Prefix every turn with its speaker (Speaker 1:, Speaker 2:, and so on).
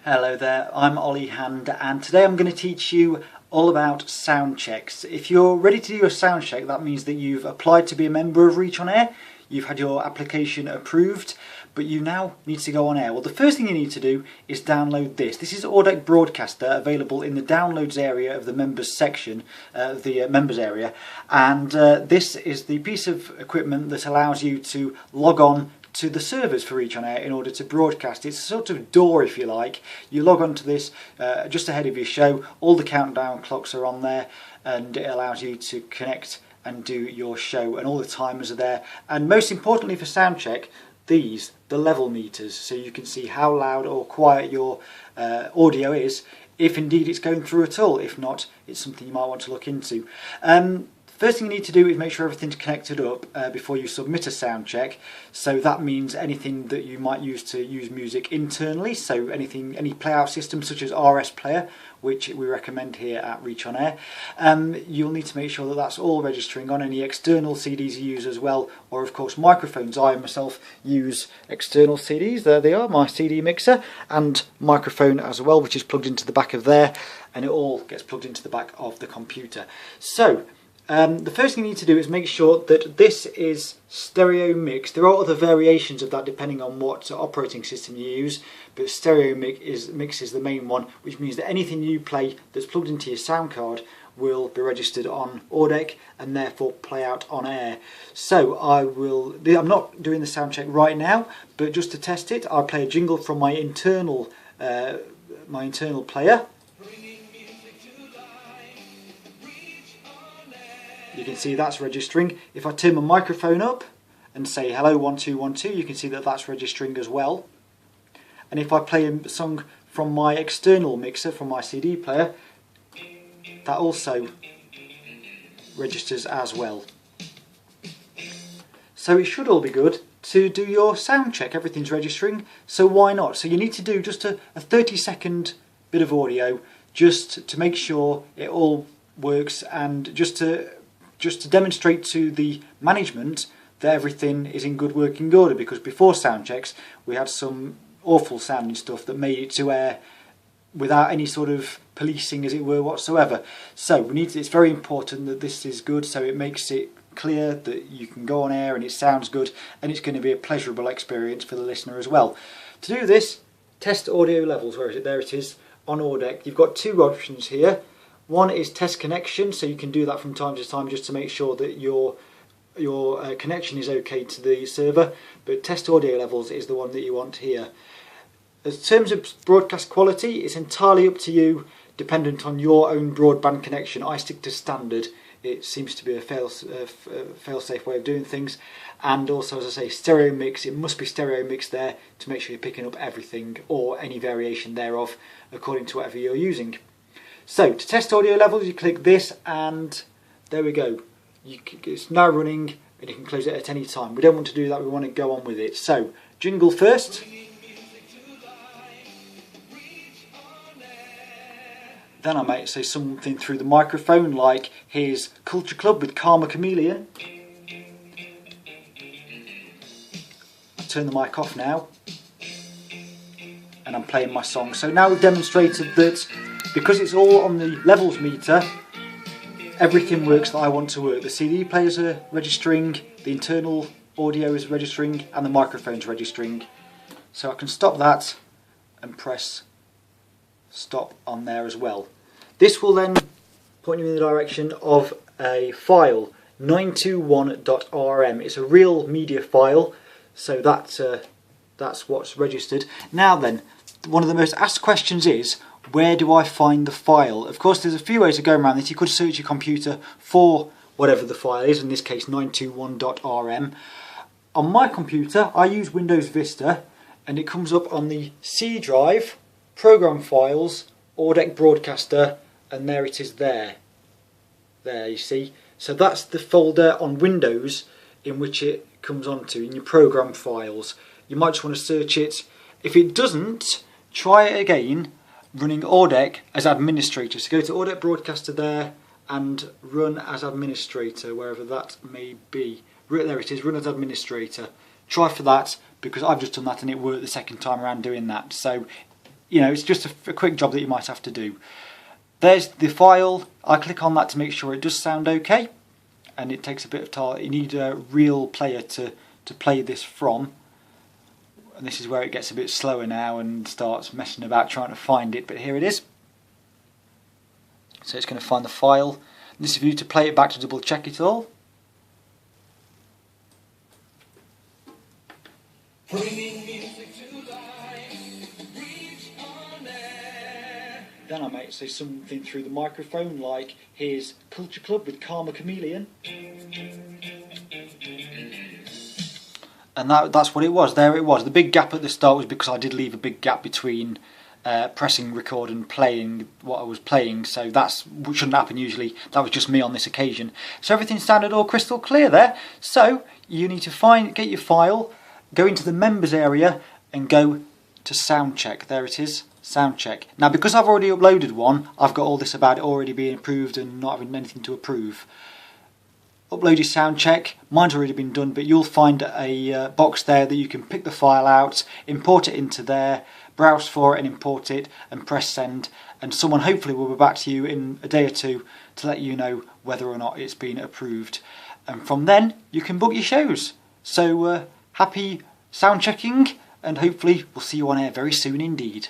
Speaker 1: Hello there, I'm Ollie Hand, and today I'm going to teach you all about sound checks. If you're ready to do a sound check, that means that you've applied to be a member of Reach OnAir, you've had your application approved, but you now need to go on air. Well, the first thing you need to do is download this. This is Audeck Broadcaster, available in the downloads area of the members section, members area, and this is the piece of equipment that allows you to log on to the servers for Reach OnAir in order to broadcast. It's a sort of door, if you like. You log on to this just ahead of your show. All the countdown clocks are on there, and it allows you to connect and do your show, and all the timers are there. And most importantly for sound check, the level meters, so you can see how loud or quiet your audio is, if indeed it's going through at all. If not, it's something you might want to look into. First thing you need to do is make sure everything's connected up before you submit a sound check. So that means anything that you might use to use music internally, so any playout system such as RS Player, which we recommend here at Reach OnAir. You'll need to make sure that that's all registering on any external CDs you use as well, or of course microphones. I myself use external CDs, there they are, my CD mixer, and microphone as well, which is plugged into the back of there, and it all gets plugged into the back of the computer. So the first thing you need to do is make sure that this is stereo mixed. There are other variations of that depending on what operating system you use, but stereo mix is the main one, which means that anything you play that's plugged into your sound card will be registered on Audeck and therefore play out on air. So I'm not doing the sound check right now, but just to test it, I'll play a jingle from my internal player. You can see that's registering. If I turn my microphone up and say hello 1212, you can see that that's registering as well. And if I play a song from my external mixer, from my CD player, that also registers as well. So it should all be good to do your sound check. Everything's registering, so why not? So you need to do just a 30-second bit of audio just to make sure it all works, and just to demonstrate to the management that everything is in good working order, because before sound checks we had some awful sounding stuff that made it to air without any sort of policing, as it were, whatsoever. So it's very important that this is good, so it makes it clear that you can go on air and it sounds good, and it's going to be a pleasurable experience for the listener as well. To do this, test audio levels. Where is it? There it is on Audeck. You've got two options here. One is test connection, so you can do that from time to time just to make sure that your connection is okay to the server, but test audio levels is the one that you want here. In terms of broadcast quality, it's entirely up to you, dependent on your own broadband connection. I stick to standard. It seems to be a fail-safe way of doing things. And also, as I say, stereo mix. It must be stereo mix there to make sure you're picking up everything or any variation thereof according to whatever you're using. So to test audio levels, you click this, and there we go. It's now running, and you can close it at any time. We don't want to do that, we want to go on with it. So jingle first. Then I might say something through the microphone, like here's Culture Club with Karma Chameleon. I'll turn the mic off now, and I'm playing my song. So now we've demonstrated that because it's all on the levels meter, everything works that I want to work. The CD players are registering, the internal audio is registering, and the microphone's registering. So I can stop that and press stop on there as well. This will then point you in the direction of a file, 921.rm. It's a real media file, so that's what's registered. Now then, one of the most asked questions is, where do I find the file? Of course, there's a few ways of going around this. You could search your computer for whatever the file is, in this case 921.rm. On my computer, I use Windows Vista, and it comes up on the C drive, Program Files, Audeck Broadcaster, and there it is there. There, you see. So that's the folder on Windows in which it comes onto, in your Program Files. You might just want to search it. If it doesn't, try it again, running Audeck as administrator. So go to Audeck Broadcaster there and run as administrator, wherever that may be. There it is, run as administrator. try for that, because I've just done that and it worked the second time around doing that. So, you know, it's just a quick job that you might have to do. There's the file. I click on that to make sure it does sound okay, and it takes a bit of time. You need a real player to play this from, and this is where it gets a bit slower now and starts messing about trying to find it, but here it is. So it's going to find the file. This is for you to play it back to double check it all.
Speaker 2: Bringing music to life, Reach OnAir.
Speaker 1: Then I might say something through the microphone like, here's Culture Club with Karma Chameleon. And that's what it was. There it was. The big gap at the start was because I did leave a big gap between pressing record and playing what I was playing, so that shouldn't happen usually. That was just me on this occasion. So everything sounded all crystal clear there. So you need to get your file, go into the members area and go to Soundcheck. There it is, Soundcheck. Now because I've already uploaded one, I've got all this about it already being approved and not having anything to approve. Upload your Soundcheck. Mine's already been done, but you'll find a box there that you can pick the file out, import it into there, browse for it and import it and press send, and someone hopefully will be back to you in a day or two to let you know whether or not it's been approved. And from then you can book your shows. So happy sound checking, and hopefully we'll see you on air very soon indeed.